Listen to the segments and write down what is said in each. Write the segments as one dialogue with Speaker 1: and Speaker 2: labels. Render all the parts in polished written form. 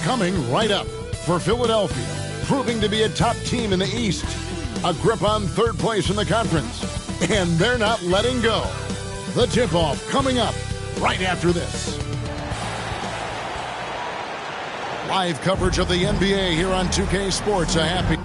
Speaker 1: Coming right up for Philadelphia, proving to be a top team in the East, a grip on third place in the conference, and they're not letting go. The tip-off coming up right after this. Live coverage of the NBA here on 2K Sports. A happy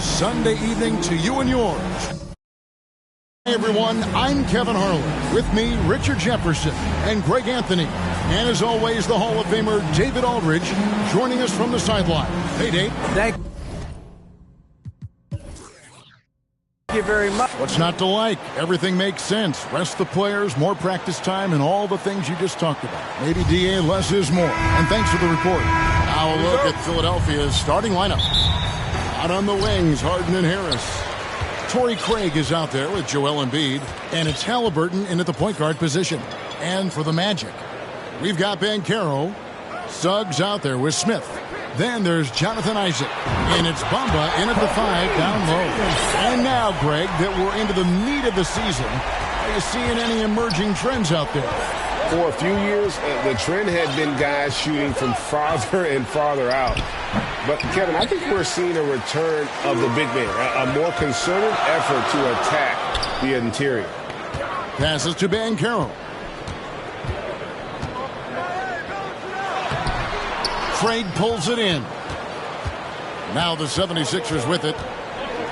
Speaker 1: Sunday evening to you and yours. Hey everyone, I'm Kevin Harlan. With me, Richard Jefferson and Greg Anthony. And as always, the Hall of Famer David Aldridge joining us from the sideline. Hey, Dave.
Speaker 2: Thank you very much.
Speaker 1: What's not to like? Everything makes sense. Rest the players, more practice time, and all the things you just talked about. Maybe DA, less is more. And thanks for the report. Now a look at Philadelphia's starting lineup. Out on the wings, Harden and Harris. Torrey Craig is out there with Joel Embiid, and it's Halliburton in at the point guard position. And for the Magic, we've got Banchero. Suggs out there with Smith. Then there's Jonathan Isaac, and it's Bamba in at the 5 down low. And now, Greg, that we're into the meat of the season, are you seeing any emerging trends out there?
Speaker 3: For a few years, the trend had been guys shooting from farther and farther out. But, Kevin, I think we're seeing a return of the big man, a more concerted effort to attack the interior.
Speaker 1: Passes to Banchero. Craig pulls it in. Now the 76ers with it.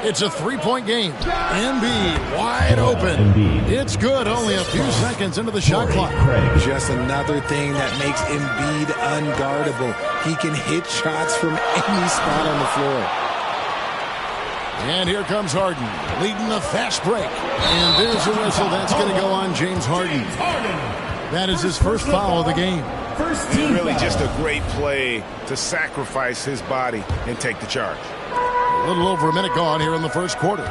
Speaker 1: It's a three-point game. Embiid wide open. It's good. Only a few seconds into the shot clock.
Speaker 2: Just another thing that makes Embiid unguardable. He can hit shots from any spot on the floor.
Speaker 1: And here comes Harden, leading the fast break. And there's a whistle. That's going to go on James Harden. That is his first foul of the game.
Speaker 3: Really just a great play to sacrifice his body and take the charge.
Speaker 1: A little over a minute gone here in the first quarter. The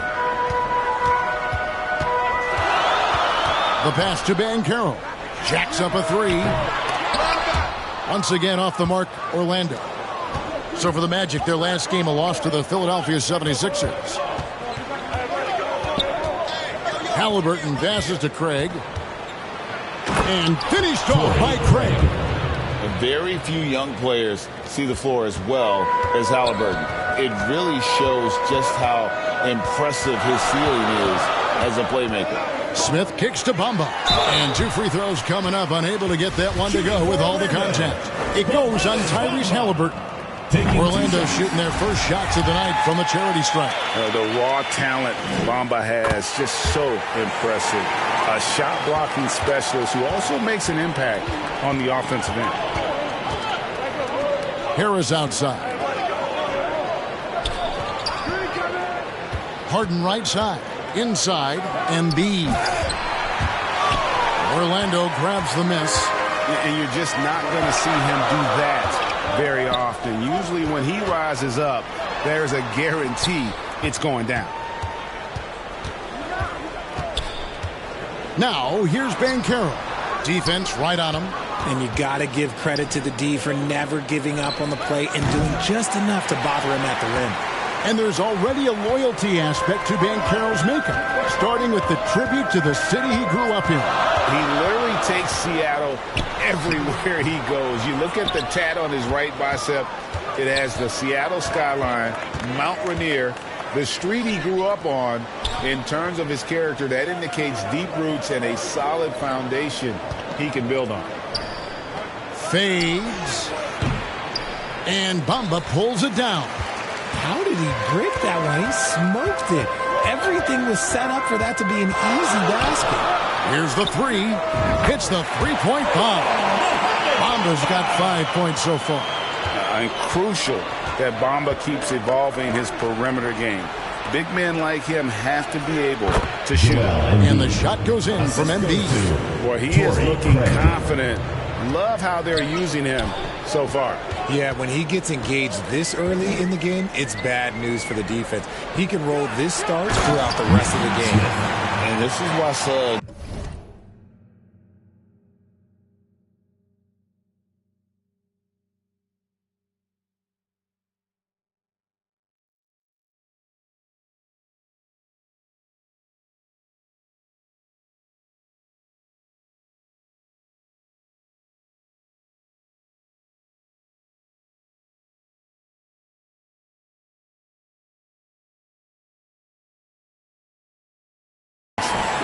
Speaker 1: pass to Banchero. Jacks up a three. Once again off the mark, Orlando. So for the Magic, their last game, a loss to the Philadelphia 76ers. Halliburton passes to Craig. And finished off by Craig.
Speaker 4: Very few young players see the floor as well as Halliburton. It really shows just how impressive his ceiling is as a playmaker.
Speaker 1: Smith kicks to Bamba. And 2 free throws coming up, unable to get that one to go with all the contact. It goes on Tyrese Halliburton. Orlando shooting their first shots of the night from a charity strike.
Speaker 3: The raw talent Bamba has, just so impressive. A shot blocking specialist who also makes an impact on the offensive end.
Speaker 1: Harris outside. Harden right side. Inside, Embiid. Orlando grabs the miss.
Speaker 3: And you're just not going to see him do that very often. Usually when he rises up, there's a guarantee it's going down.
Speaker 1: Now, here's Banchero. Defense right on him.
Speaker 2: And you got to give credit to the D for never giving up on the play and doing just enough to bother him at the rim.
Speaker 1: And there's already a loyalty aspect to Banchero's makeup, starting with the tribute to the city he grew up in.
Speaker 3: He literally takes Seattle everywhere he goes. You look at the tat on his right bicep. It has the Seattle skyline, Mount Rainier, the street he grew up on. In terms of his character, that indicates deep roots and a solid foundation he can build on.
Speaker 1: Fades. And Bamba pulls it down.
Speaker 2: How did he brick that one? He smoked it. Everything was set up for that to be an easy basket.
Speaker 1: Here's the three. Hits the three-point bomb. Bamba's got 5 points so far.
Speaker 3: And crucial that Bamba keeps evolving his perimeter game. Big men like him have to be able to shoot.
Speaker 1: And the shot goes in from Embiid.
Speaker 3: Boy, he is looking confident. Love how they're using him so far.
Speaker 2: Yeah, when he gets engaged this early in the game, it's bad news for the defense. He can roll this start throughout the rest of the game.
Speaker 4: And this is why Suggs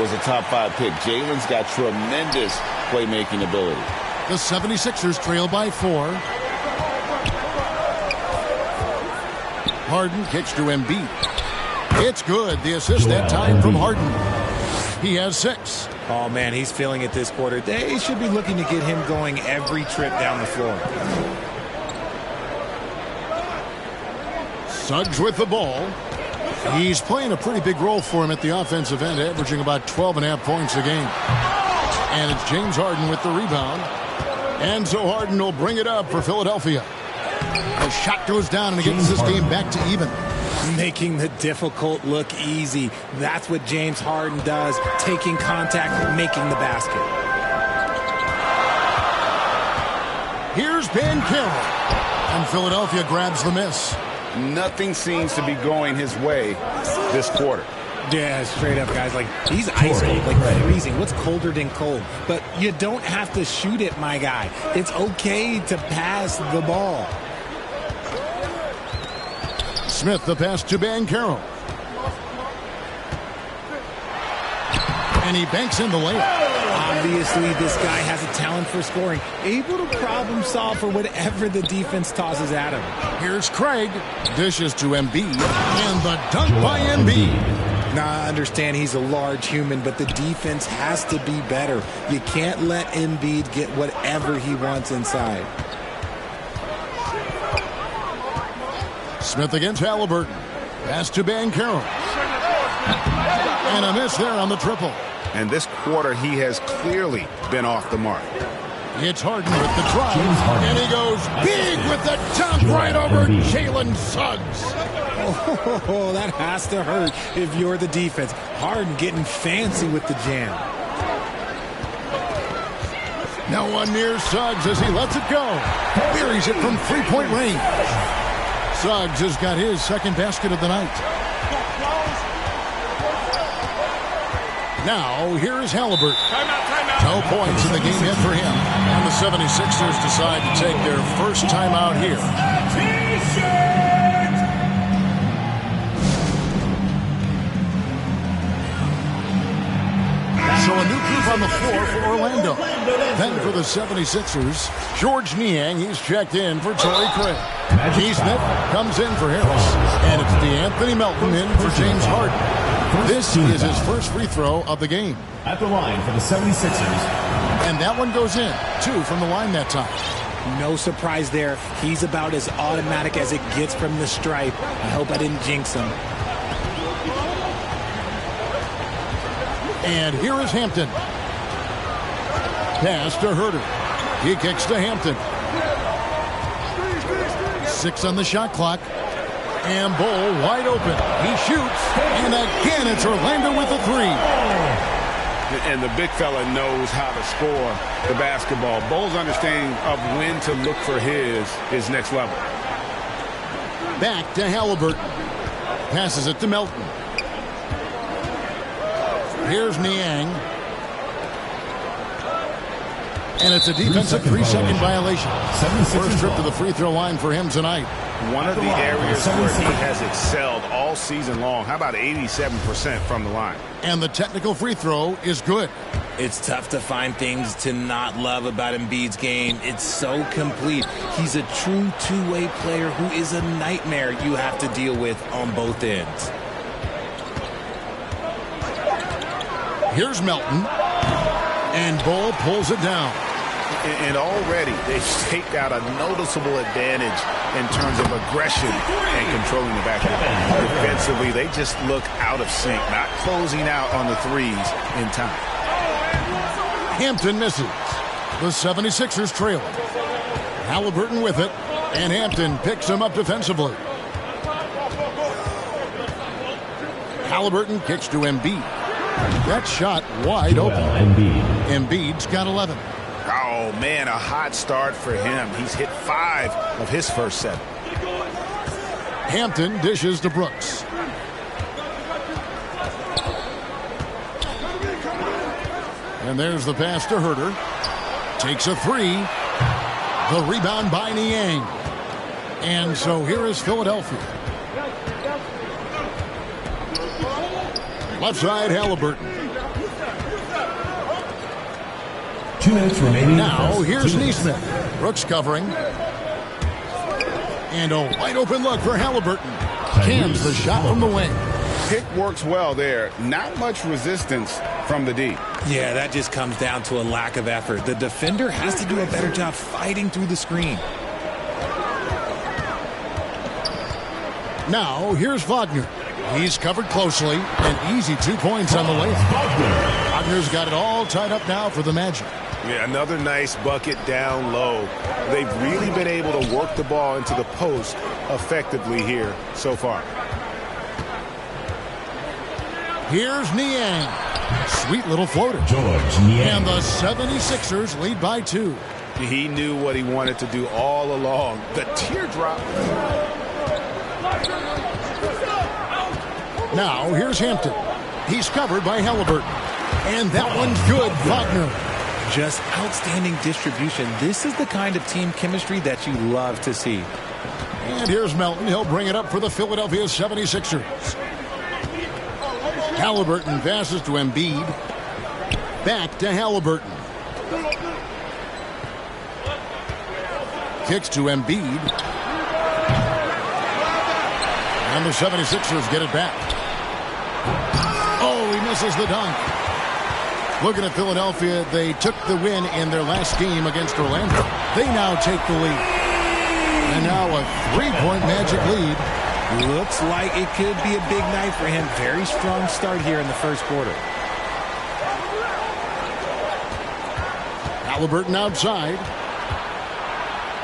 Speaker 4: was a top 5 pick. Jalen's got tremendous playmaking ability.
Speaker 1: The 76ers trail by 4. Harden kicks to Embiid. It's good. The assist that time from Harden. He has 6.
Speaker 2: Oh, man, he's feeling it this quarter. They should be looking to get him going every trip down the floor.
Speaker 1: Suggs with the ball. He's playing a pretty big role for him at the offensive end, averaging about 12.5 points a game. And it's James Harden with the rebound. And so Harden will bring it up for Philadelphia. The shot goes down and it gets this game back to even.
Speaker 2: Making the difficult look easy. That's what James Harden does. Taking contact, making the basket.
Speaker 1: Here's Banchero. And Philadelphia grabs the miss.
Speaker 3: Nothing seems to be going his way this quarter.
Speaker 2: Yeah, straight up, guys. Like, he's ice cold, like freezing. What's colder than cold? But you don't have to shoot it, my guy. It's okay to pass the ball.
Speaker 1: Smith, the pass to Banchero. And he banks in the layup.
Speaker 2: Obviously, this guy has a talent for scoring. Able to problem solve for whatever the defense tosses at him.
Speaker 1: Here's Craig. Dishes to Embiid. And the dunk by Embiid.
Speaker 2: Now, I understand he's a large human, but the defense has to be better. You can't let Embiid get whatever he wants inside.
Speaker 1: Smith against Halliburton. Pass to Banchero. And a miss there on the triple.
Speaker 3: And this quarter, he has clearly been off the mark.
Speaker 1: It's Harden with the drive. And he goes big with the dunk right over Jalen Suggs.
Speaker 2: Oh, that has to hurt if you're the defense. Harden getting fancy with the jam.
Speaker 1: No one near Suggs as he lets it go. Buries it from three-point range. Suggs has got his second basket of the night. Now, here is Halliburton. No points in the game yet for him. And the 76ers decide to take their first timeout here. So a new group on the floor for Orlando. Then for the 76ers, George Niang, he's checked in for Torrey Craig. Smith comes in for Harris. And it's DeAnthony Melton in for James Harden. This is his first free throw of the game.
Speaker 5: At the line for the 76ers.
Speaker 1: And that one goes in. 2 from the line that time.
Speaker 2: No surprise there. He's about as automatic as it gets from the stripe. I hope I didn't jinx him.
Speaker 1: And here is Hampton. Pass to Herter. He kicks to Hampton. 6 on the shot clock. And Bull wide open. He shoots. And again, it's Orlando with a 3.
Speaker 3: And the big fella knows how to score the basketball. Bull's understanding of when to look for his next level.
Speaker 1: Back to Halliburton. Passes it to Melton. Here's Niang. And it's a defensive 3-second violation. First trip to the free throw line for him tonight.
Speaker 3: One of the areas where he has excelled all season long. How about 87% from the line?
Speaker 1: And the technical free throw is good.
Speaker 2: It's tough to find things to not love about Embiid's game. It's so complete. He's a true two-way player who is a nightmare you have to deal with on both ends.
Speaker 1: Here's Melton. And Bull pulls it down.
Speaker 3: And already they've staked out a noticeable advantage in terms of aggression and controlling the basketball. Defensively, they just look out of sync, not closing out on the threes in time.
Speaker 1: Hampton misses. The 76ers trailing. Halliburton with it, and Hampton picks him up defensively. Halliburton kicks to Embiid. That shot wide open. Embiid's got 11.
Speaker 3: Oh, man, a hot start for him. He's hit 5 of his first 7.
Speaker 1: Hampton dishes to Brooks. And there's the pass to Herter. Takes a 3. The rebound by Niang. And so here is Philadelphia. Left side, Halliburton.
Speaker 5: 2 minutes remaining.
Speaker 1: Now, here's Nesmith. Brooks covering. And a wide open look for Halliburton. Cans the shot from the wing.
Speaker 3: pick works well there. Not much resistance from the D.
Speaker 2: Yeah, that just comes down to a lack of effort. The defender has to do a better job fighting through the screen.
Speaker 1: Now, here's Wagner. He's covered closely. An easy 2 points on the way. Wagner's got it all tied up now for the Magic.
Speaker 6: Yeah, another nice bucket down low. They've really been able to work the ball into the post effectively here so far.
Speaker 1: Here's Niang. Sweet little floater. And the 76ers lead by 2.
Speaker 6: He knew what he wanted to do all along. The teardrop.
Speaker 1: Now, here's Hampton. He's covered by Halliburton. And that one's good, Wagner.
Speaker 2: Just outstanding distribution. This is the kind of team chemistry that you love to see.
Speaker 1: And here's Melton. He'll bring it up for the Philadelphia 76ers. Halliburton passes to Embiid. Back to Halliburton. Kicks to Embiid. And the 76ers get it back. Oh, he misses the dunk. Looking at Philadelphia, they took the win in their last game against Orlando. They now take the lead. And now a 3-point Magic lead.
Speaker 2: Looks like it could be a big night for him. Very strong start here in the first quarter.
Speaker 1: Halliburton outside.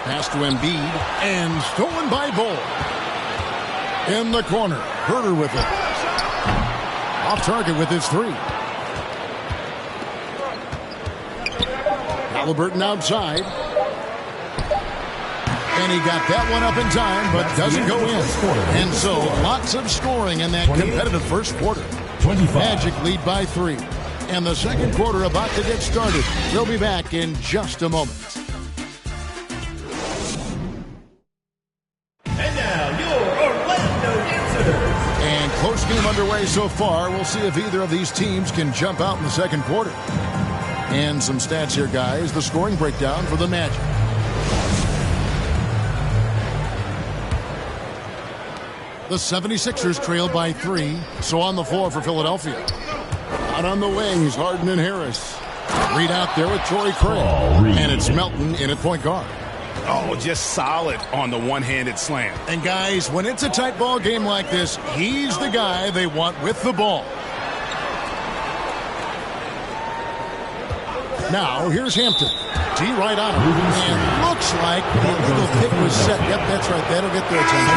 Speaker 1: Pass to Embiid. And stolen by Bull. In the corner. Herter with it. Off target with his 3. Halliburton outside. And he got that one up in time, but doesn't go in. And so, lots of scoring in that competitive first quarter. Magic lead by 3. And the second quarter about to get started. We'll be back in just a moment.
Speaker 5: And now, your Orlando Answers.
Speaker 1: And close game underway so far. We'll see if either of these teams can jump out in the second quarter. And some stats here, guys. The scoring breakdown for the Magic. The 76ers trail by 3. So on the floor for Philadelphia. Out on the wings, Harden and Harris. Reed out there with Torrey Craig. And it's Melton in at point guard.
Speaker 3: Oh, just solid on the one-handed slam.
Speaker 1: And guys, when it's a tight ball game like this, he's the guy they want with the ball. Now, here's Hampton. T right on him. And looks like the illegal pick was set. Yep, that's right. That'll get their attention.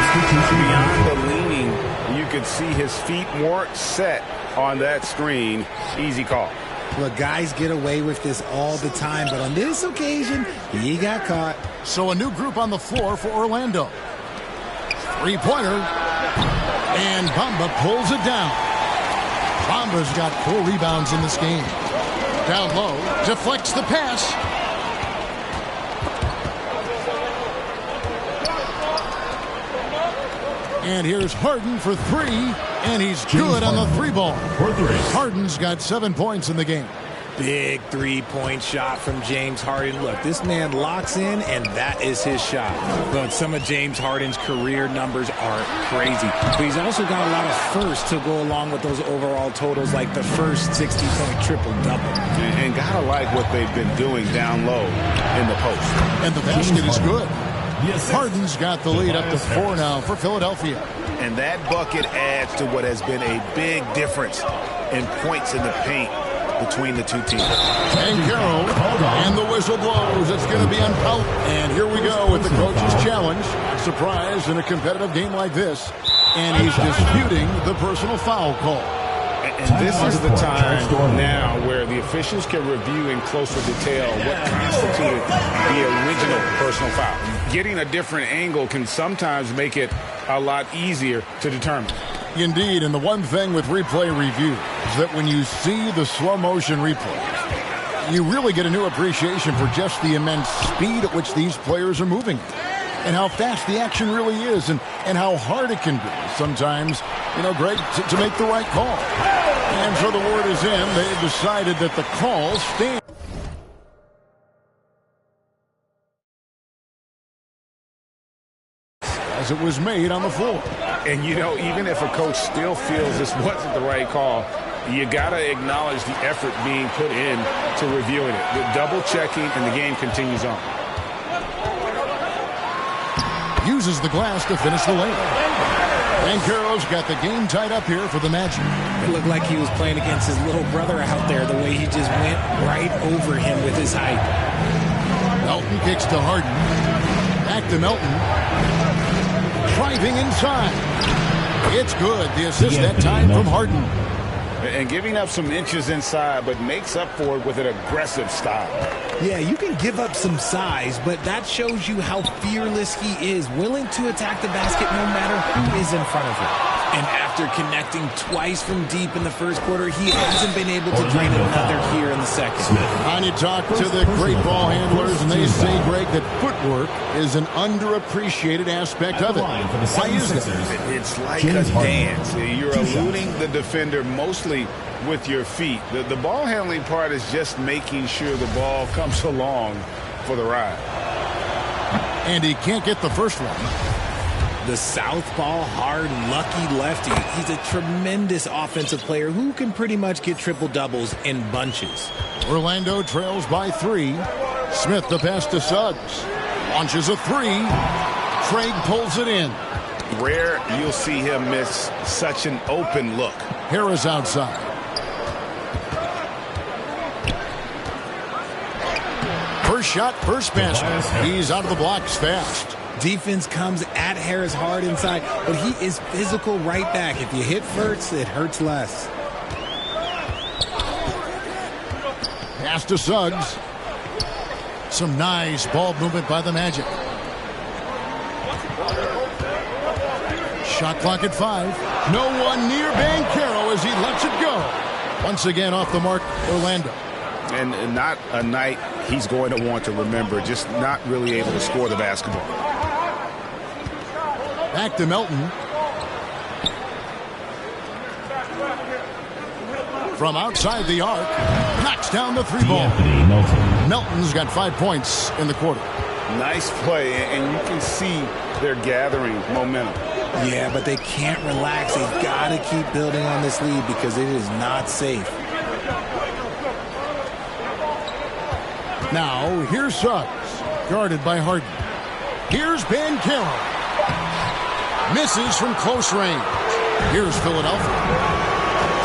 Speaker 3: Beyond the leaning, you could see his feet weren't set on that screen. Easy call.
Speaker 2: Look, guys get away with this all the time, but on this occasion, he got caught.
Speaker 1: So a new group on the floor for Orlando. 3-pointer. And Bamba pulls it down. Bamba's got 4 rebounds in this game. Down low, deflects the pass. And here's Harden for 3, and he's good on the 3-ball. Harden's got 7 points in the game.
Speaker 2: Big 3-point shot from James Harden. Look, this man locks in, and that is his shot. But some of James Harden's career numbers are crazy. But he's also got a lot of firsts to go along with those overall totals, like the first 60-point triple-double.
Speaker 3: And gotta like what they've been doing down low in the post.
Speaker 1: And the basket is good. Harden's got the lead up to 4 now for Philadelphia.
Speaker 3: And that bucket adds to what has been a big difference in points in the paint between the two teams.
Speaker 1: And Carroll, and the whistle blows. It's going to be on foul. And here we go with the coach's challenge. Surprise in a competitive game like this. And he's disputing the personal foul call.
Speaker 3: And this is the time now where the officials can review in closer detail what constituted the original personal foul. Getting a different angle can sometimes make it a lot easier to determine.
Speaker 1: Indeed, and the one thing with replay review is that when you see the slow motion replay, you really get a new appreciation for just the immense speed at which these players are moving and how fast the action really is and how hard it can be sometimes, Greg, to make the right call. And so the word is in. They've decided that the call stands. as it was made on the floor.
Speaker 3: And, you know, even if a coach still feels this wasn't the right call, you got to acknowledge the effort being put in to reviewing it. The double-checking, and the game continues on.
Speaker 1: Uses the glass to finish the layup. And Carroll's got the game tied up here for the Magic.
Speaker 2: It looked like he was playing against his little brother out there, the way he just went right over him with his height.
Speaker 1: Melton kicks to Harden. Back to Melton. Driving inside. It's good. The assist that time from Harden.
Speaker 4: And giving up some inches inside, but makes up for it with an aggressive style.
Speaker 2: Yeah, you can give up some size, but that shows you how fearless he is, willing to attack the basket no matter who is in front of him. And after connecting twice from deep in the first quarter, he hasn't been able to drain another here in the second.
Speaker 1: And you talk to the great ball handlers, and they say, Greg, that footwork is an underappreciated aspect of it. Why is it?
Speaker 3: It's like a dance. You're eluding the defender mostly with your feet. The ball handling part is just making sure the ball comes along for the ride.
Speaker 1: And he can't get the first one.
Speaker 2: The southpaw, hard, lucky lefty. He's a tremendous offensive player who can pretty much get triple-doubles in bunches.
Speaker 1: Orlando trails by 3. Smith the pass to Suggs. Launches a 3. Craig pulls it in.
Speaker 3: Rare you'll see him miss such an open look.
Speaker 1: Harris outside. First shot, first basket. He's out of the blocks fast.
Speaker 2: Defense comes at Harris hard inside, but he is physical right back. If you hit first, it hurts less.
Speaker 1: Pass to Suggs. Some nice ball movement by the Magic. Shot clock at 5. No one near Banchero as he lets it go. Once again off the mark, Orlando.
Speaker 3: And not a night he's going to want to remember, just not really able to score the basketball.
Speaker 1: Back to Melton. From outside the arc, knocks down the 3 ball. Melton's got 5 points in the quarter.
Speaker 3: Nice play, and you can see they're gathering momentum.
Speaker 2: Yeah, but they can't relax. They've got to keep building on this lead because it is not safe.
Speaker 1: Now, here's Suggs, guarded by Harden. Here's Banchero. Misses from close range. Here's Philadelphia.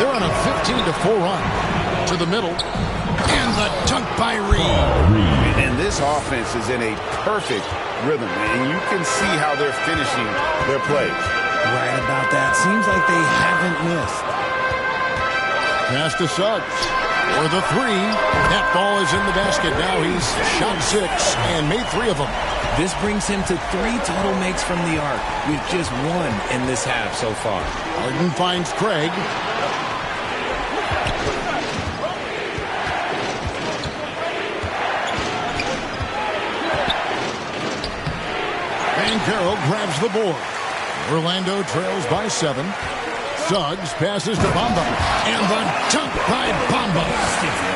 Speaker 1: They're on a 15-4 run. To the middle. And the dunk by Reed.
Speaker 3: And this offense is in a perfect rhythm. And you can see how they're finishing their plays.
Speaker 2: Right about that. Seems like they haven't missed.
Speaker 1: Pass to Suggs. For the 3. That ball is in the basket. Now he's shot 6 and made 3 of them.
Speaker 2: This brings him to 3 total makes from the arc, with just 1 in this half so far.
Speaker 1: Harden finds Craig. Banchero grabs the board. Orlando trails by 7. Suggs passes to Bamba. And the dunk by Bamba.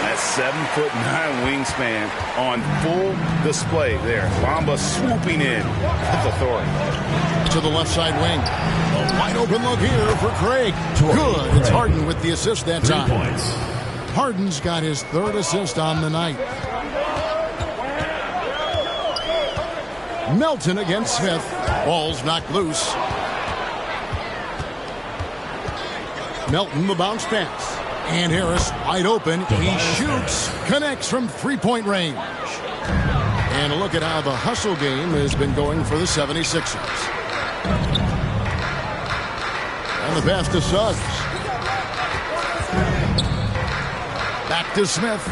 Speaker 3: That 7'9" wingspan on full display there. Bamba swooping in with authority.
Speaker 1: To the left side wing. A wide open look here for Craig. Good. It's Harden with the assist that time.
Speaker 7: 3 points.
Speaker 1: Harden's got his 3rd assist on the night. Melton against Smith. Ball's knocked loose. Melton the bounce pass. And Harris wide open. He shoots. Connects from 3-point range. And look at how the hustle game has been going for the 76ers. And the pass to Suggs. Back to Smith.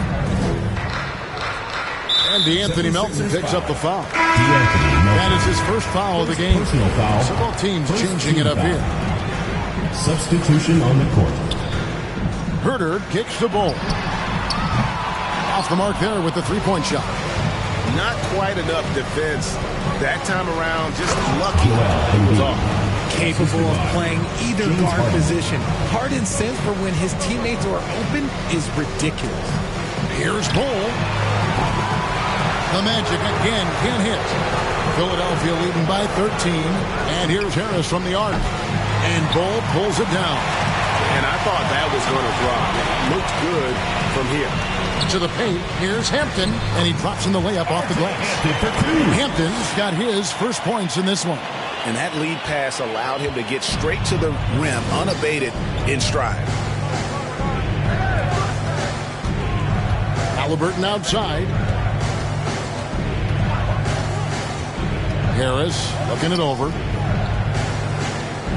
Speaker 1: And DeAnthony Melton picks up the foul. That is his first foul of the game. So both teams changing it up here.
Speaker 7: Substitution on the court.
Speaker 1: Herter kicks the ball. Off the mark there with the 3-point shot.
Speaker 3: Not quite enough defense that time around. Just lucky. He was off.
Speaker 2: Capable of playing either guard position. Harden's sense for when his teammates are open is ridiculous.
Speaker 1: Here's Bull. The Magic again can't hit. Philadelphia leading by 13. And here's Harris from the arc. And Bull pulls it down.
Speaker 6: And I thought that was going to drop. It looked good from here.
Speaker 1: To the paint, here's Hampton, and he drops in the layup off the glass. Hampton's got his first points in this one.
Speaker 6: And that lead pass allowed him to get straight to the rim, unabated, in stride.
Speaker 1: Halliburton outside. Harris looking it over.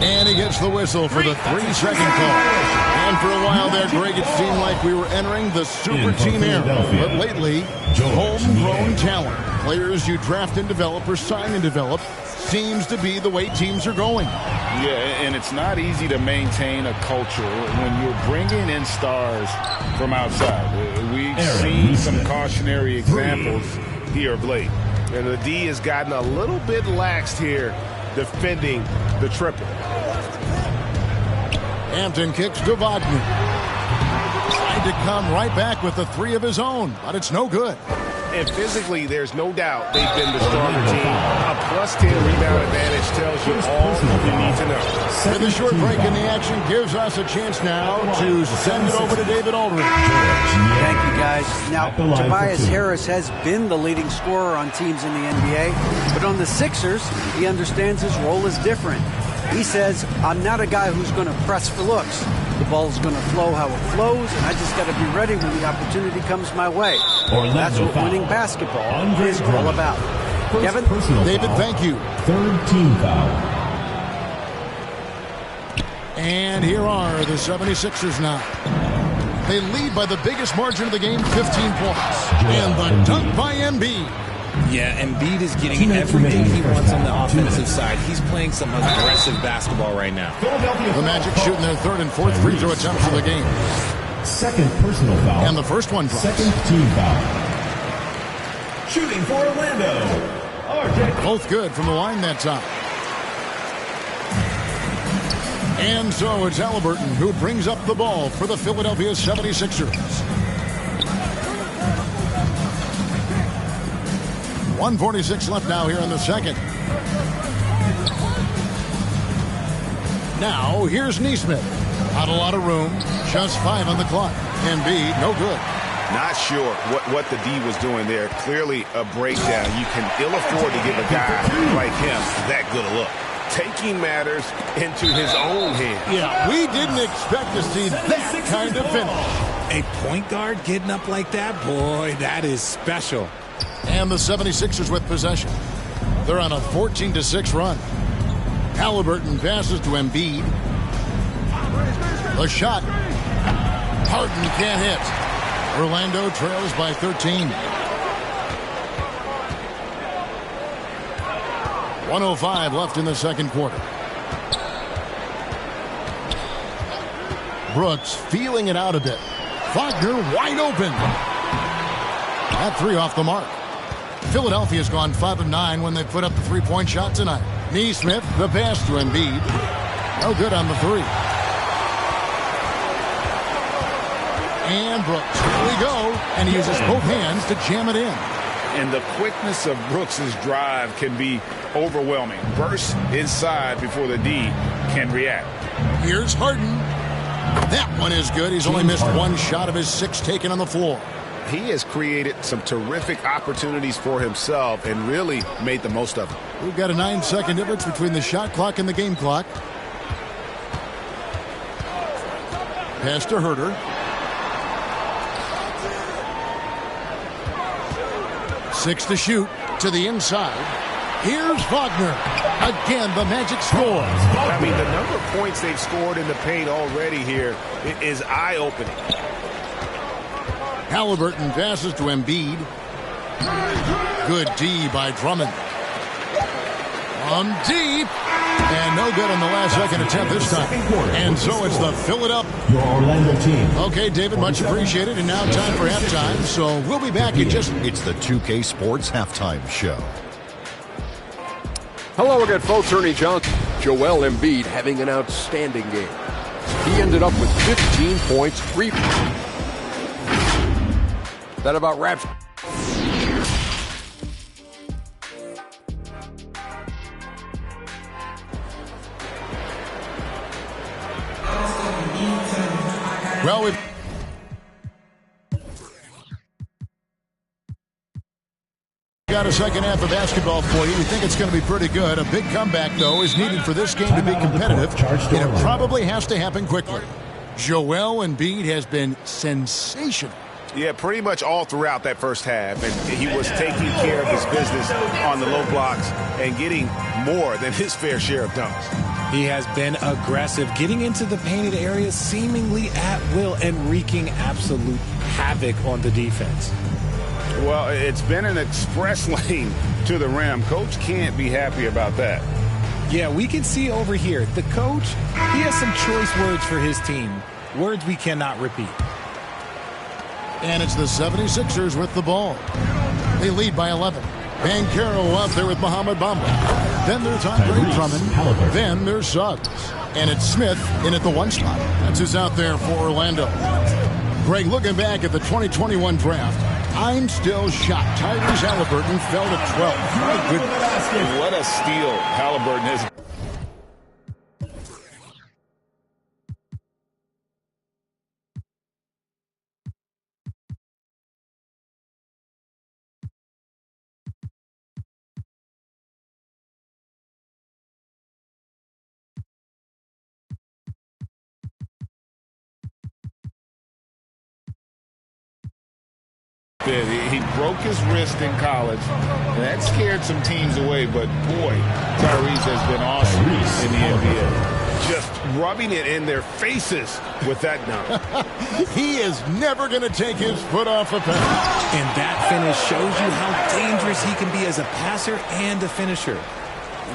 Speaker 1: And he gets the whistle for the 3-second call. And for a while there, Greg, it seemed like we were entering the super team era. But lately, homegrown talent, players you draft and develop or sign and develop, seems to be the way teams are going.
Speaker 4: Yeah, and it's not easy to maintain a culture when you're bringing in stars from outside. We've seen some cautionary examples here of late.
Speaker 6: And the D has gotten a little bit laxed here defending the triple.
Speaker 1: Hampton kicks to Wagner. Tried to come right back with the 3 of his own, but it's no good.
Speaker 6: And physically, there's no doubt they've been the stronger team. A +10 rebound advantage tells you all you need to know.
Speaker 1: With a short break in the action gives us a chance now to send it over to David Aldridge.
Speaker 8: Thank you, guys. Now, Tobias Harris has been the leading scorer on teams in the NBA, but on the Sixers, he understands his role is different. He says, I'm not a guy who's going to press for looks. The ball's going to flow how it flows, and I just got to be ready when the opportunity comes my way. That's what winning basketball is all about. Kevin?
Speaker 1: David, thank you.
Speaker 7: Third team foul.
Speaker 1: And here are the 76ers now. They lead by the biggest margin of the game, 15 points. And the dunk by Embiid.
Speaker 2: Yeah, Embiid is getting everything he wants on the offensive side. He's playing some aggressive basketball right now.
Speaker 1: The Magic shooting their 3rd and 4th free throw attempts of the game.
Speaker 7: Second personal foul.
Speaker 1: And the first one drops.
Speaker 7: Second team foul. Shooting for Orlando.
Speaker 1: Both good from the line that time. And so it's Halliburton who brings up the ball for the Philadelphia 76ers. 1:46 left now here in the second. Now, here's Nesmith. Not a lot of room. Just 5 on the clock. Embiid, no good.
Speaker 6: Not sure what the D was doing there. Clearly a breakdown. You can ill afford to give a guy like him that good a look. Taking matters into his own hands.
Speaker 1: Yeah, we didn't expect to see that kind of finish.
Speaker 2: A point guard getting up like that? Boy, that is special.
Speaker 1: And the 76ers with possession. They're on a 14-6 run. Halliburton passes to Embiid. The shot. Harden can't hit. Orlando trails by 13. 1:05 left in the second quarter. Brooks feeling it out a bit. Wagner wide open. That 3 off the mark. Philadelphia's gone 5 of 9 when they put up the 3-point shot tonight. Nesmith, the pass to Embiid. No good on the 3. And Brooks, here we go. And he uses both hands to jam it in.
Speaker 3: And the quickness of Brooks' drive can be overwhelming. Bursts inside before the D can react.
Speaker 1: Here's Harden. That one is good. He's only missed 1 shot of his 6 taken on the floor.
Speaker 6: He has created some terrific opportunities for himself and really made the most of them.
Speaker 1: We've got a 9-second difference between the shot clock and the game clock. Pass to Herter. 6 to shoot to the inside. Here's Wagner. Again, the Magic scores.
Speaker 6: I mean, the number of points they've scored in the paint already here is eye-opening.
Speaker 1: Halliburton passes to Embiid. Good D by Drummond. From deep. And no good on the last second attempt this time. And so it's the fill it up.
Speaker 7: Your Orlando team.
Speaker 1: Okay, David, much appreciated. And now time for halftime. So we'll be back in just...
Speaker 9: It's the 2K Sports Halftime Show.
Speaker 10: Hello again, folks. Ernie Johnson. Joel Embiid having an outstanding game. He ended up with 15 points, 3 points. That about wraps.
Speaker 1: got a second half of basketball for you. We think it's going to be pretty good. A big comeback, though, is needed for this game to be competitive, and it probably has to happen quickly. Joel Embiid has been sensational.
Speaker 6: Yeah, pretty much all throughout that first half. And he was taking care of his business on the low blocks and getting more than his fair share of dunks.
Speaker 2: He has been aggressive, getting into the painted area seemingly at will and wreaking absolute havoc on the defense.
Speaker 6: Well, it's been an express lane to the rim. Coach can't be happy about that.
Speaker 2: Yeah, we can see over here, the coach, he has some choice words for his team. Words we cannot repeat.
Speaker 1: And it's the 76ers with the ball. They lead by 11. Banchero out there with Mohamed Bamba. Then there's Andre Drummond. Then there's Suggs. And it's Smith in at the 1 spot. That's who's out there for Orlando. Greg, looking back at the 2021 draft, I'm still shocked. Tyrese Halliburton fell to 12. My goodness.
Speaker 4: What a steal Halliburton has. He broke his wrist in college, and that scared some teams away, but boy, Tyrese has been awesome in the NBA.
Speaker 6: Just rubbing it in their faces with that dunk.
Speaker 1: He is never going to take his foot off the pass.
Speaker 2: And that finish shows you how dangerous he can be as a passer and a finisher.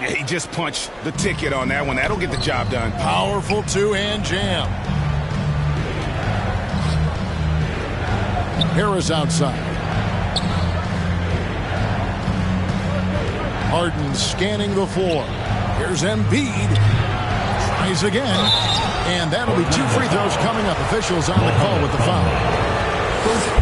Speaker 6: Yeah, he just punched the ticket on that one. That'll get the job done.
Speaker 1: Powerful two-hand jam. Harris outside. Harden scanning the floor. Here's Embiid. Tries again. And that'll be 2 free throws coming up. Officials on the call with the foul.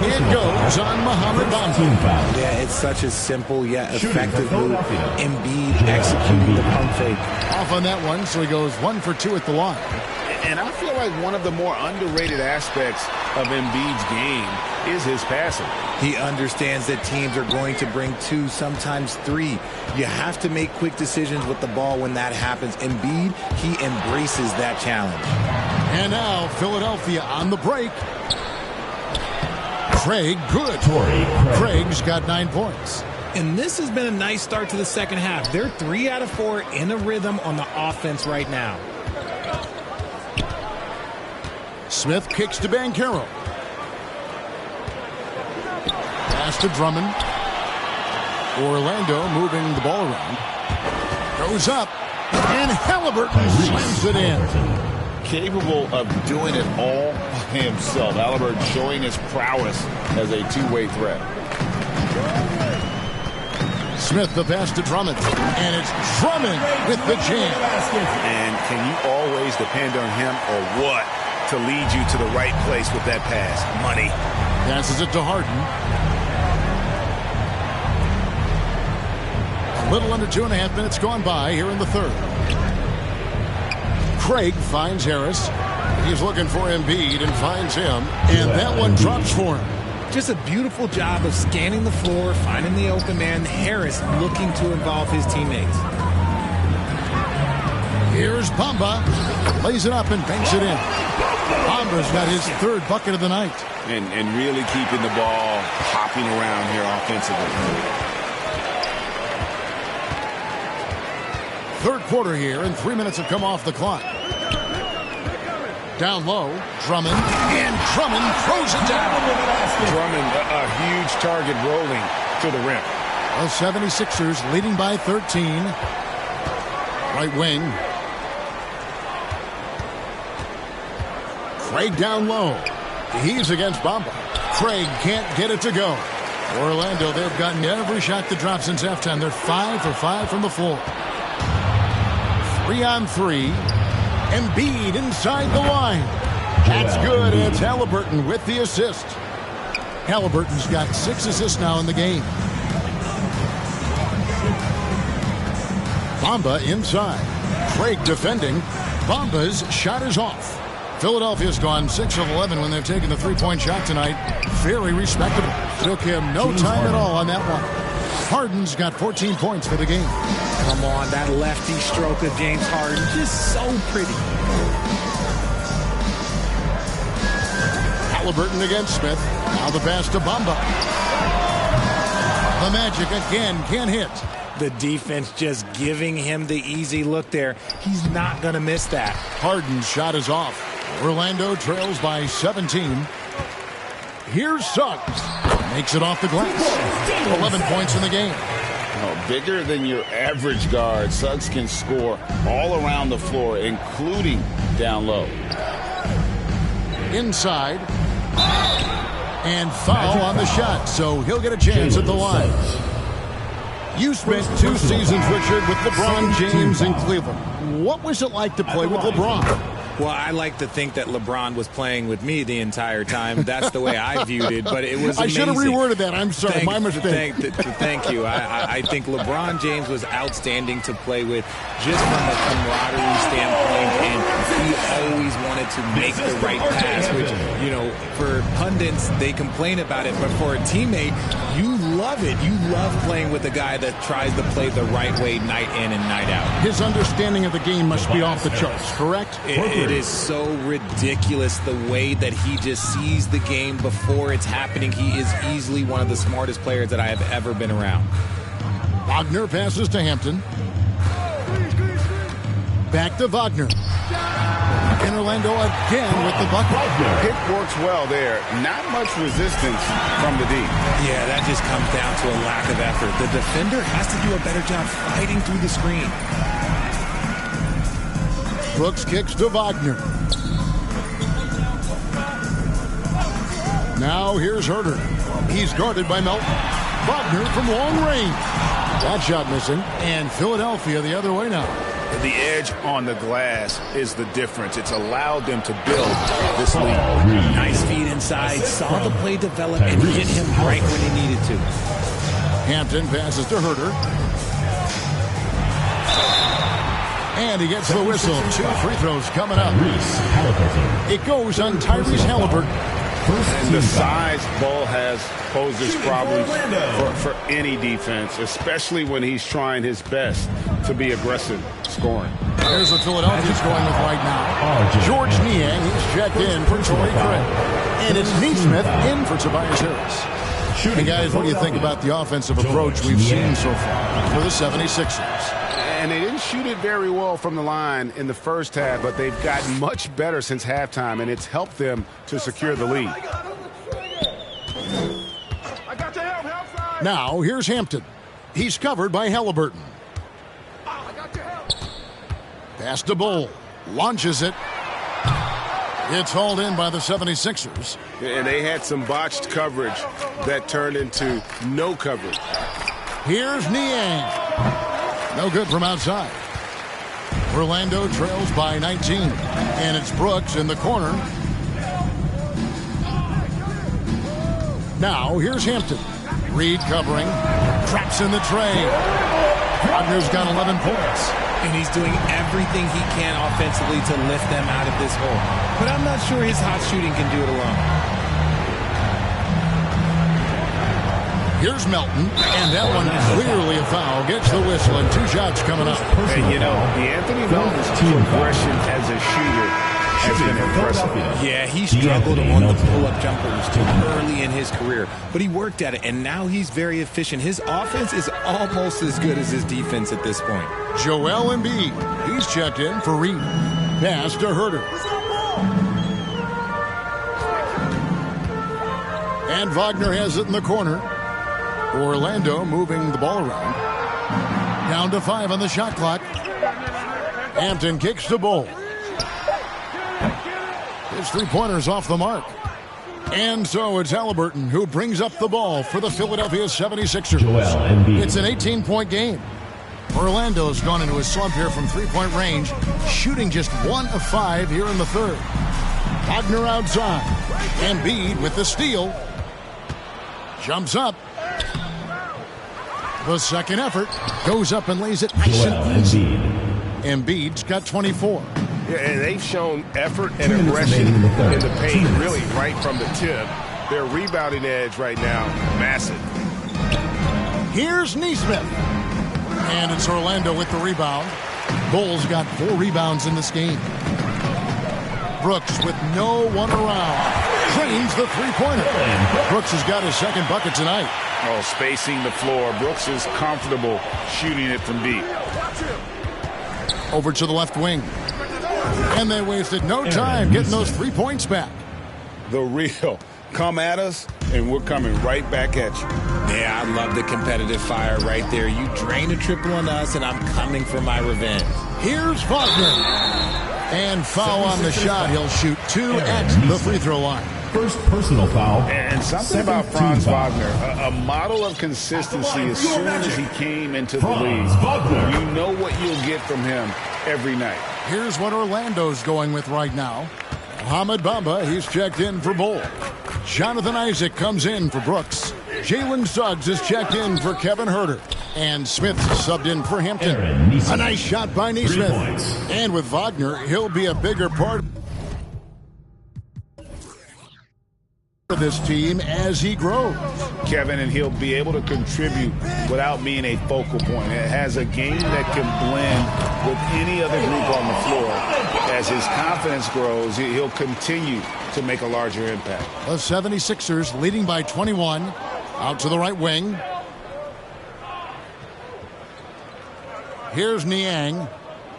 Speaker 1: It goes on Mohamed Bamba.
Speaker 2: Yeah, it's such a simple yet effective move. Embiid executing the pump fake.
Speaker 1: Off on that one, so he goes 1 for 2 at the line.
Speaker 6: And I feel like one of the more underrated aspects of Embiid's game is his passing.
Speaker 2: He understands that teams are going to bring 2, sometimes 3. You have to make quick decisions with the ball when that happens. Embiid, he embraces that challenge.
Speaker 1: And now Philadelphia on the break. Craig, good. Craig's got 9 points.
Speaker 2: And this has been a nice start to the second half. They're 3 out of 4 in a rhythm on the offense right now.
Speaker 1: Smith kicks to Banchero. Pass to Drummond. Orlando moving the ball around. Goes up. And Halliburton slams it in.
Speaker 4: Capable of doing it all by himself. Halliburton showing his prowess as a two-way threat.
Speaker 1: Smith the pass to Drummond. And it's Drummond with the jam.
Speaker 6: And can you always depend on him or what to lead you to the right place with that pass? Money.
Speaker 1: Passes it to Harden. A little under 2.5 minutes gone by here in the third. Craig finds Harris. He's looking for Embiid and finds him. And that one drops for him.
Speaker 2: Just a beautiful job of scanning the floor, finding the open man. Harris looking to involve his teammates.
Speaker 1: Here's Bamba. Lays it up and banks it in. Bamba's got his 3rd bucket of the night.
Speaker 6: And really keeping the ball hopping around here offensively.
Speaker 1: 3rd quarter here, and 3 minutes have come off the clock. Down low, Drummond, and Drummond throws it down.
Speaker 6: Drummond, a huge target rolling to the rim.
Speaker 1: The 76ers leading by 13. Right wing. Craig down low. He's against Bamba. Craig can't get it to go. Orlando, they've gotten every shot that dropped since halftime. They're 5 for 5 from the floor. 3 on 3. Embiid inside the line. That's good. It's Halliburton with the assist. Halliburton's got 6 assists now in the game. Bamba inside. Craig defending. Bamba's shot is off. Philadelphia's gone 6 of 11 when they've taken the 3-point shot tonight. Very respectable. Took him no time at all on that one. Harden's got 14 points for the game.
Speaker 2: Come on, that lefty stroke of James Harden, just so pretty.
Speaker 1: Halliburton against Smith. Now the pass to Bamba. The Magic again can't hit.
Speaker 2: The defense just giving him the easy look there. He's not going to miss that.
Speaker 1: Harden's shot is off. Orlando trails by 17. Here's Suggs. Makes it off the glass. 11 points in the game.
Speaker 4: Bigger than your average guard, Suggs can score all around the floor, including down low.
Speaker 1: Inside. And foul on the shot, so he'll get a chance at the line. You spent 2 seasons, Richard, with LeBron James in Cleveland. What was it like to play with LeBron?
Speaker 2: Well, I like to think that LeBron was playing with me the entire time. That's the way I viewed it, but it was amazing.
Speaker 1: I should have reworded that. I'm sorry, my mistake.
Speaker 2: Thank you. I think LeBron James was outstanding to play with just from a camaraderie standpoint, and he always wanted to make the right pass, which, you know, for pundits, they complain about it, but for a teammate, you love it. You love playing with a guy that tries to play the right way night in and night out.
Speaker 1: His understanding of the game must be off the charts, correct?
Speaker 2: It is so ridiculous the way that he just sees the game before it's happening. He is easily one of the smartest players that I have ever been around.
Speaker 1: Wagner passes to Hampton. Back to Wagner. And Orlando again with the bucket.
Speaker 3: Pick works well there. Not much resistance from the D.
Speaker 2: Yeah, that just comes down to a lack of effort. The defender has to do a better job fighting through the screen.
Speaker 1: Brooks kicks to Wagner. Now here's Herter. He's guarded by Melton. Wagner from long range. That shot missing. And Philadelphia the other way now.
Speaker 3: The edge on the glass is the difference. It's allowed them to build this lead.
Speaker 2: Nice feed inside. Saw the play develop and hit him right when he needed to.
Speaker 1: Hampton passes to Herter. And he gets the whistle. 2 free throws coming up. It goes on Tyrese Halliburton.
Speaker 3: And the size Ball has poses problems for any defense, especially when he's trying his best to be aggressive scoring.
Speaker 1: There's what Philadelphia's going with right now. George Niang, he's checked in for Torrey Craig. And it's Neesmith in for Tobias Harris. Hey guys, what do you think about the offensive approach we've seen so far for the 76ers?
Speaker 3: And they didn't shoot it very well from the line in the first half, but they've gotten much better since halftime, and it's helped them to secure the lead.
Speaker 1: Now, here's Hampton. He's covered by Halliburton. Pass to Bull. Launches it. It's hauled in by the 76ers.
Speaker 3: And they had some botched coverage that turned into no coverage.
Speaker 1: Here's Niang. No good from outside. Orlando trails by 19. And it's Brooks in the corner. Now, here's Hampton. Reed covering. Traps in the tray. Wagner's got 11 points.
Speaker 2: And he's doing everything he can offensively to lift them out of this hole. But I'm not sure his hot shooting can do it alone.
Speaker 1: Here's Melton, and that one clearly a foul. Gets the whistle, and 2 shots coming up.
Speaker 3: And, you know, the Anthony Melton's progression as a shooter has been impressive.
Speaker 2: Yeah, he struggled on the pull-up jumpers too early in his career, but he worked at it, and now he's very efficient. His offense is almost as good as his defense at this point.
Speaker 1: Joel Embiid, he's checked in for Reed. Pass to Herter. And Wagner has it in the corner. Orlando moving the ball around. Down to 5 on the shot clock. Hampton kicks the ball. His 3-pointer's off the mark. And so it's Halliburton who brings up the ball for the Philadelphia 76ers. It's an 18-point game. Orlando's gone into a slump here from 3-point range, shooting just 1 of 5 here in the third. Wagner outside. Embiid with the steal. Jumps up. The second effort goes up and lays it nice and easy. Embiid's got 24.
Speaker 3: Yeah, and they've shown effort and aggression in the paint really right from the tip. Their rebounding edge right now, massive.
Speaker 1: Here's Neesmith. And it's Orlando with the rebound. Bulls got 4 rebounds in this game. Brooks with no one around. Drains the three-pointer. Brooks has got his second bucket tonight.
Speaker 3: Oh, spacing the floor. Brooks is comfortable shooting it from deep.
Speaker 1: Over to the left wing. And they wasted no time getting those 3 points back.
Speaker 3: The real. Come at us, and we're coming right back at you.
Speaker 2: Yeah, I love the competitive fire right there. You drain a triple on us, and I'm coming for my revenge.
Speaker 1: Here's Wagner. And foul on the shot. He'll shoot 2 at the free throw line.
Speaker 7: First personal foul.
Speaker 3: And something about Franz Wagner, a model of consistency as soon as he came into the league. You know what you'll get from him every night.
Speaker 1: Here's what Orlando's going with right now. Mohamed Bamba, he's checked in for Bull. Jonathan Isaac comes in for Brooks. Jalen Suggs is checked in for Kevin Herter. And Smith subbed in for Hampton. A nice shot by Neesmith. And with Wagner, he'll be a bigger part of this team as he grows.
Speaker 3: Kevin, and he'll be able to contribute without being a focal point. It has a game that can blend with any other group on the floor. As his confidence grows, he'll continue to make a larger impact.
Speaker 1: The 76ers leading by 21. Out to the right wing. Here's Niang.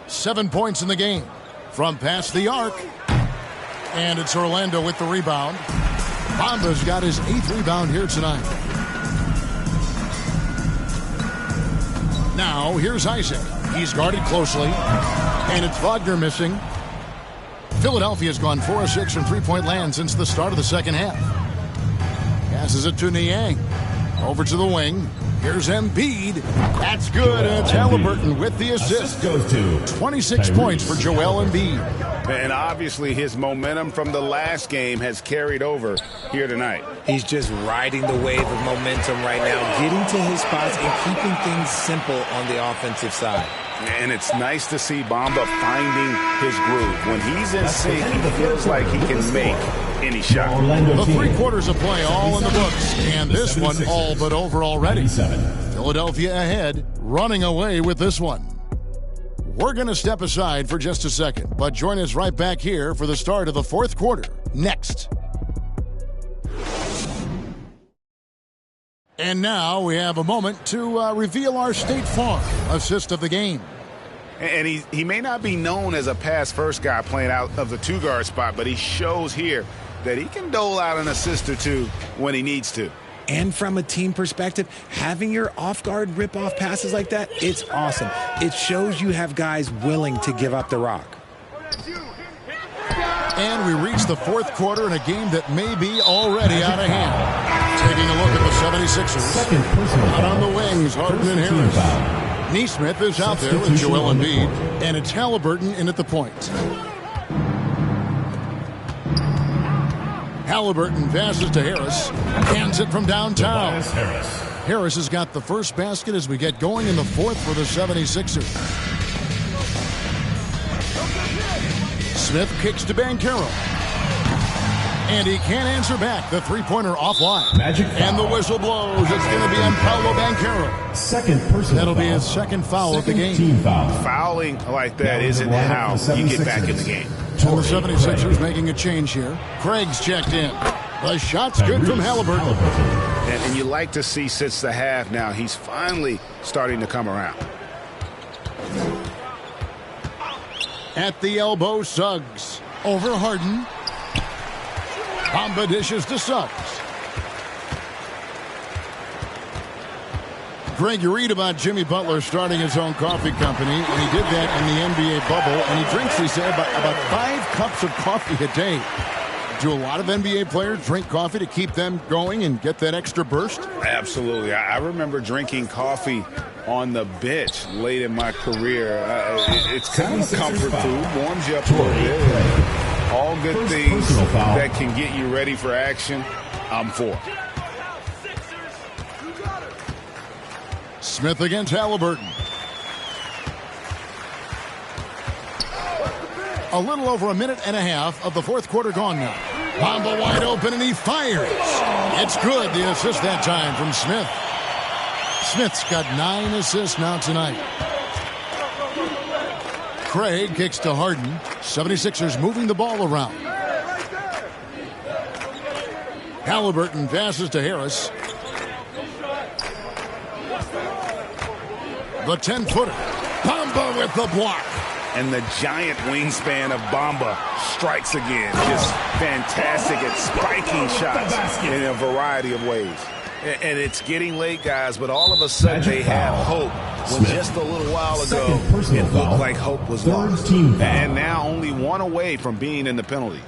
Speaker 1: 7 points in the game. From past the arc. And it's Orlando with the rebound. Bamba's got his 8th rebound here tonight. Now, here's Isaac. He's guarded closely. And it's Wagner missing. Philadelphia's gone 4 of 6 from three-point land since the start of the second half. Passes it to Niang. Over to the wing. Here's Embiid. That's good, and it's Halliburton with the assist.
Speaker 7: Goes to
Speaker 1: 26 points for Joel Embiid.
Speaker 3: And obviously his momentum from the last game has carried over here tonight.
Speaker 2: He's just riding the wave of momentum right now, getting to his spots and keeping things simple on the offensive side.
Speaker 3: And it's nice to see Bamba finding his groove. When he's in sync, he feels like he can make any shot.
Speaker 1: The 3 quarters of play all in the books, and this one all but over already. Philadelphia ahead, running away with this one. We're going to step aside for just a second, but join us right back here for the start of the 4th quarter, next. And now we have a moment to reveal our State Farm assist of the game.
Speaker 3: And he may not be known as a pass-first guy playing out of the 2-guard spot, but he shows here that he can dole out an assist or 2 when he needs to.
Speaker 2: And from a team perspective, having your off-guard rip-off passes like that, it's awesome. It shows you have guys willing to give up the rock.
Speaker 1: And we reach the 4th quarter in a game that may be already out of hand. Taking a look at the 76ers. Out on the wings, Harden and Harris. Neesmith is out there with Joel Embiid, and it's Halliburton in at the point. Halliburton passes to Harris, hands it from downtown. Harris has got the first basket as we get going in the 4th for the 76ers. Smith kicks to Banchero. And he can't answer back. The three-pointer offline. And the whistle blows. It's going to be on Paolo Banchero.
Speaker 7: Second personal
Speaker 1: That'll
Speaker 7: foul.
Speaker 1: be his second foul of the game.
Speaker 7: Team foul.
Speaker 3: Fouling like that isn't how you get back in the game.
Speaker 1: And the 76ers making a change here. Craig's checked in. The shot's good from Halliburton.
Speaker 3: And you like to see since the half now, he's finally starting to come around.
Speaker 1: At the elbow, Suggs. Over Harden. Bamba dishes to Suggs. Greg, you read about Jimmy Butler starting his own coffee company, and he did that in the NBA bubble, and he drinks, he said, about 5 cups of coffee a day. Do a lot of NBA players drink coffee to keep them going and get that extra burst?
Speaker 3: Absolutely. I remember drinking coffee on the bench late in my career. It's kind of a comfort food, warms you up a little bit. All good things that can get you ready for action, I'm for.
Speaker 1: Smith against Halliburton. A little over a minute and a half of the 4th quarter gone now. Bamba wide open, and he fires. It's good, the assist that time from Smith. Smith's got 9 assists now tonight. Craig kicks to Harden. 76ers moving the ball around. Halliburton passes to Harris. The 10-footer. Bamba with the block.
Speaker 3: And the giant wingspan of Bamba strikes again. Just fantastic at spiking shots in a variety of ways. And it's getting late, guys, but all of a sudden they have hope. When just a little while ago, it looked like hope was lost. And now only one away from being in the penalty.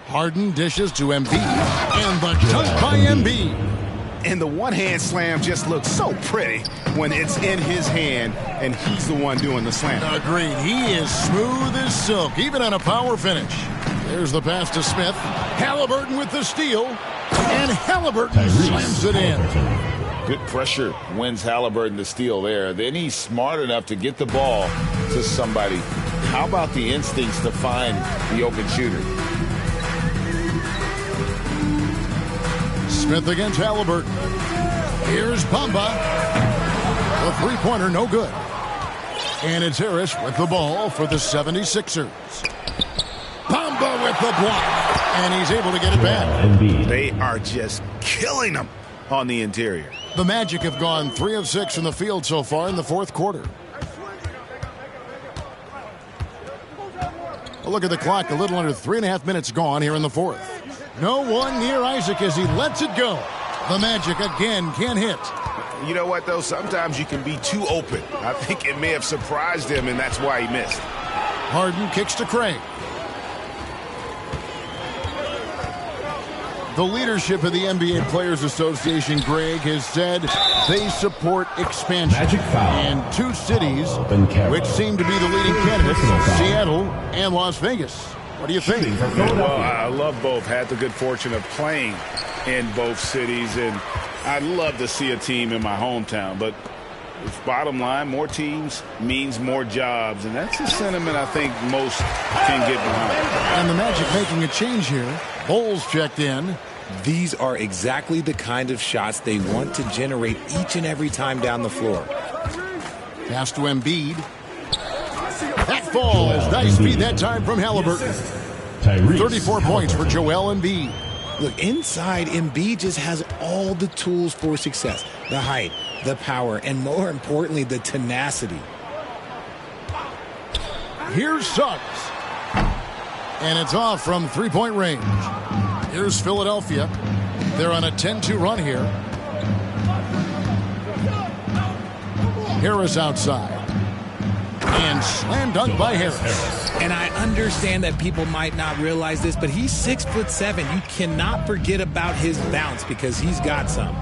Speaker 1: Harden dishes to Embiid. And the dunk by Embiid.
Speaker 3: And the one-hand slam just looks so pretty when it's in his hand and he's the one doing the slam.
Speaker 1: Agreed. He is smooth as silk, even on a power finish. There's the pass to Smith. Halliburton with the steal. And Halliburton slams it in.
Speaker 4: Good pressure wins Halliburton the steal there. Then he's smart enough to get the ball to somebody. How about the instincts to find the open shooter?
Speaker 1: Smith against Halliburton. Here's Bamba. The three-pointer, no good. And it's Harris with the ball for the 76ers. Bamba with the block. And he's able to get it back.
Speaker 3: They are just killing them on the interior.
Speaker 1: The Magic have gone 3 of 6 in the field so far in the fourth quarter. A look at the clock. A little under 3.5 minutes gone here in the fourth. No one near Isaac as he lets it go. The Magic again can't hit.
Speaker 3: You know what, though? Sometimes you can be too open. I think it may have surprised him, and that's why he missed.
Speaker 1: Harden kicks to Craig. The leadership of the NBA Players Association, Greg, has said they support expansion.
Speaker 7: Magic foul.
Speaker 1: And 2 cities, which seem to be the leading candidates, Seattle and Las Vegas. What do you think?
Speaker 3: Well, I love both. Had the good fortune of playing in both cities, and I'd love to see a team in my hometown. But bottom line, more teams means more jobs, and that's the sentiment I think most can get behind.
Speaker 1: And the Magic making a change here. Bulls checked in.
Speaker 2: These are exactly the kind of shots they want to generate each and every time down the floor.
Speaker 1: Pass to Embiid. That falls. Nice feed that time from Halliburton. 34 points for Joel Embiid.
Speaker 2: Look, inside, Embiid just has all the tools for success. The height, the power, and more importantly, the tenacity.
Speaker 1: Here's Suggs. And it's off from three-point range. Here's Philadelphia. They're on a 10-2 run here. Harris outside. And slam dunk by Harris.
Speaker 2: And I understand that people might not realize this, but he's 6'7". You cannot forget about his bounce because he's got some.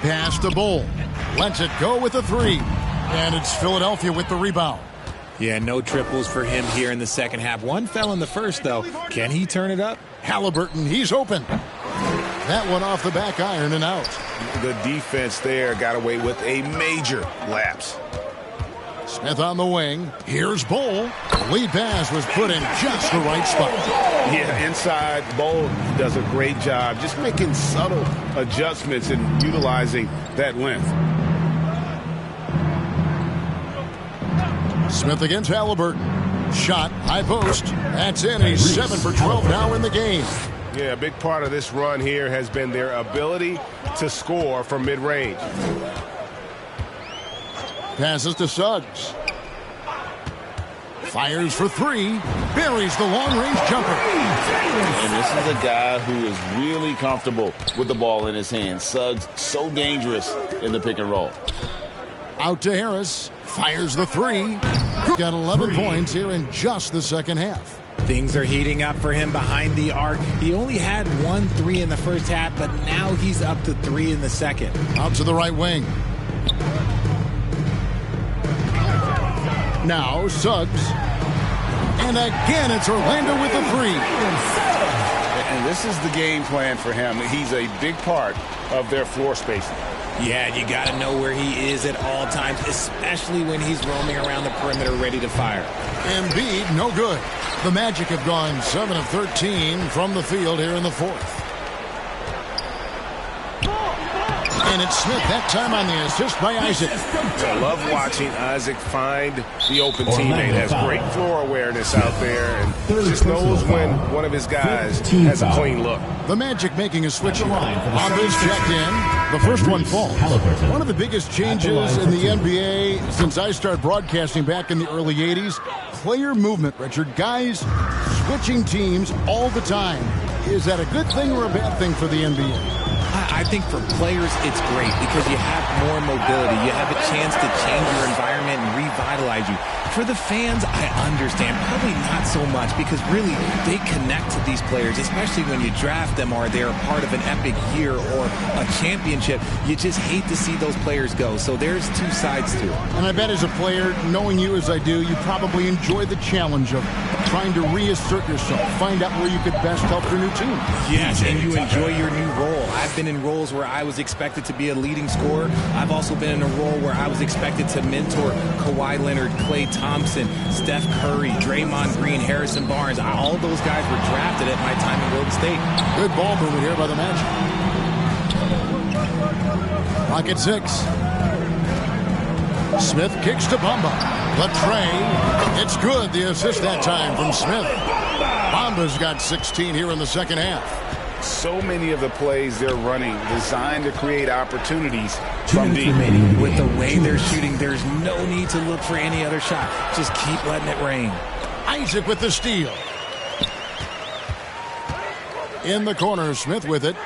Speaker 1: Pass to Bull. Lets it go with a 3. And it's Philadelphia with the rebound.
Speaker 2: Yeah, no triples for him here in the second half. One fell in the first, though. Can he turn it up?
Speaker 1: Halliburton, he's open. That one off the back iron and out.
Speaker 3: The defense there got away with a major lapse.
Speaker 1: Smith on the wing. Here's Bull. Lead pass was put in just the right spot.
Speaker 3: Yeah, inside, Bull does a great job just making subtle adjustments and utilizing that length.
Speaker 1: Smith against Halliburton. Shot, high post. That's in. He's 7 for 12 now in the game.
Speaker 3: Yeah, a big part of this run here has been their ability to score from mid-range.
Speaker 1: Passes to Suggs. Fires for 3. Buries the long-range jumper.
Speaker 4: And this is a guy who is really comfortable with the ball in his hands. Suggs, so dangerous in the pick and roll.
Speaker 1: Out to Harris. Fires the 3. Got 11 points here in just the second half.
Speaker 2: Things are heating up for him behind the arc. He only had 1 3 in the first half, but now he's up to 3 in the second.
Speaker 1: Out to the right wing. Now Suggs. And again, it's Orlando with the 3.
Speaker 3: And this is the game plan for him. He's a big part of their floor spacing.
Speaker 2: Yeah, you got to know where he is at all times, especially when he's roaming around the perimeter ready to fire.
Speaker 1: Embiid, no good. The Magic have gone 7 of 13 from the field here in the fourth. And it's Smith that time on the assist by Isaac.
Speaker 6: I love watching Isaac find the open teammate. Has great floor awareness out there and just knows when one of his guys has a clean look.
Speaker 1: The Magic making a switch. Bomba's checked in. The first one falls. One of the biggest changes in the NBA since I started broadcasting back in the early 80s, player movement, Richard. Guys switching teams all the time. Is that a good thing or a bad thing for the NBA?
Speaker 2: I think for players, it's great because you have more mobility. You have a chance to change your environment and revitalize you. For the fans, I understand. Probably not so much because really they connect to these players, especially when you draft them or they're part of an epic year or a championship. You just hate to see those players go. So there's two sides to it.
Speaker 1: And I bet as a player, knowing you as I do, you probably enjoy the challenge of trying to reassert yourself, find out where you could best help your new team.
Speaker 2: Yes, and you enjoy your new role. I've been in roles where I was expected to be a leading scorer. I've also been in a role where I was expected to mentor Kawhi Leonard, Klay Thompson, Steph Curry, Draymond Green, Harrison Barnes. All those guys were drafted at my time in Golden State.
Speaker 1: Good ball movement here by the Magic. Pocket 6. Smith kicks to Bamba. The tray. It's good. The assist that time from Smith. Bamba's got 16 here in the second half.
Speaker 6: So many of the plays they're running designed to create opportunities from deep.
Speaker 2: With the way they're shooting, there's no need to look for any other shot. Just keep letting it rain.
Speaker 1: Isaac with the steal. In the corner, Smith with it.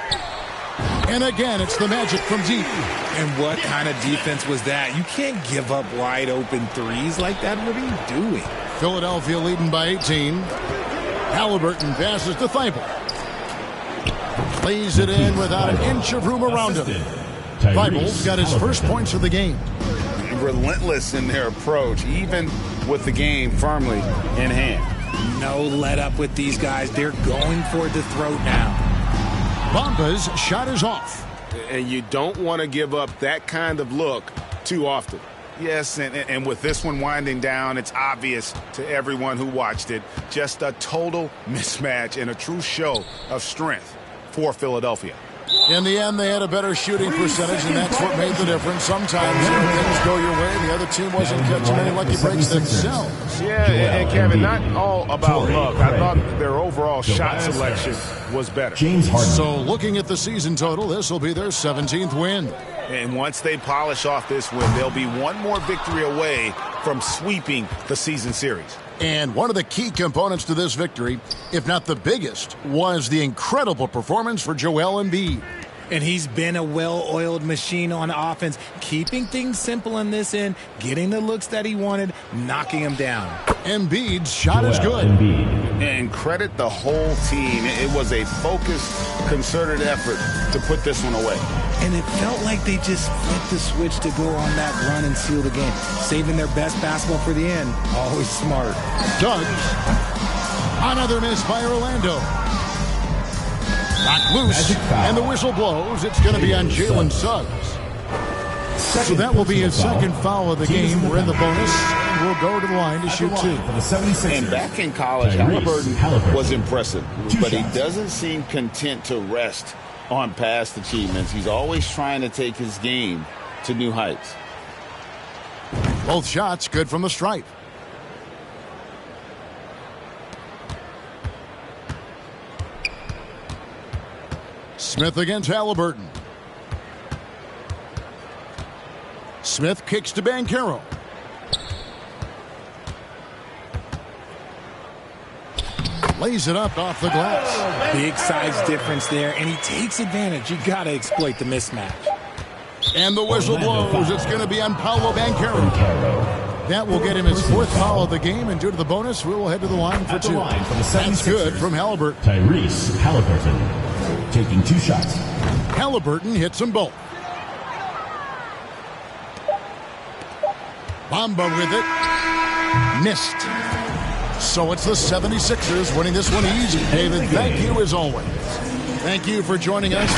Speaker 1: And again, it's the Magic from deep.
Speaker 2: And what kind of defense was that? You can't give up wide open threes like that. What are you doing?
Speaker 1: Philadelphia leading by 18. Halliburton passes to Thibault. Plays it in without an inch of room around him. Thibault's got his first points of the game.
Speaker 6: Relentless in their approach, even with the game firmly in hand.
Speaker 2: No let up with these guys. They're going for the throat now.
Speaker 1: Bamba's shot is off.
Speaker 6: And you don't want to give up that kind of look too often. Yes, and with this one winding down, it's obvious to everyone who watched it. Just a total mismatch and a true show of strength for Philadelphia.
Speaker 1: In the end, they had a better shooting percentage, and that's what made the difference. Sometimes things go your way, and the other team wasn't catching any lucky breaks themselves.
Speaker 6: Yeah, and Kevin, not all about luck. I thought their overall shot selection was better.
Speaker 1: So looking at the season total, this will be their 17th win.
Speaker 6: And once they polish off this win, they'll be one more victory away from sweeping the season series.
Speaker 1: And one of the key components to this victory, if not the biggest, was the incredible performance for Joel Embiid.
Speaker 2: And he's been a well-oiled machine on offense, keeping things simple in this end, getting the looks that he wanted, knocking them down.
Speaker 1: Embiid's shot is good.
Speaker 6: And credit the whole team. It was a focused, concerted effort to put this one away.
Speaker 2: And it felt like they just flipped the switch to go on that run and seal the game, saving their best basketball for the end. Always smart.
Speaker 1: Doug. Another miss by Orlando. Knocked loose, and the whistle blows. It's going to be on Jalen Suggs. So that will be his second foul of the game. We're in the bonus, and we'll go to the line to shoot two.
Speaker 4: And back in college, Halliburton was impressive, but he doesn't seem content to rest on past achievements. He's always trying to take his game to new heights.
Speaker 1: Both shots good from the stripe. Smith against Halliburton. Smith kicks to Banchero. Lays it up off the glass.
Speaker 2: Big size difference there, and he takes advantage. You got to exploit the mismatch.
Speaker 1: And the whistle blows. It's going to be on Paolo Banchero. That will get him his fourth foul of the game, and due to the bonus, we will head to the line for two. That's good from Halliburton.
Speaker 7: Tyrese Halliburton taking two shots.
Speaker 1: Halliburton hits them both. Bamba with it. Missed. So it's the 76ers winning this one easy. David, thank you as always. Thank you for joining us.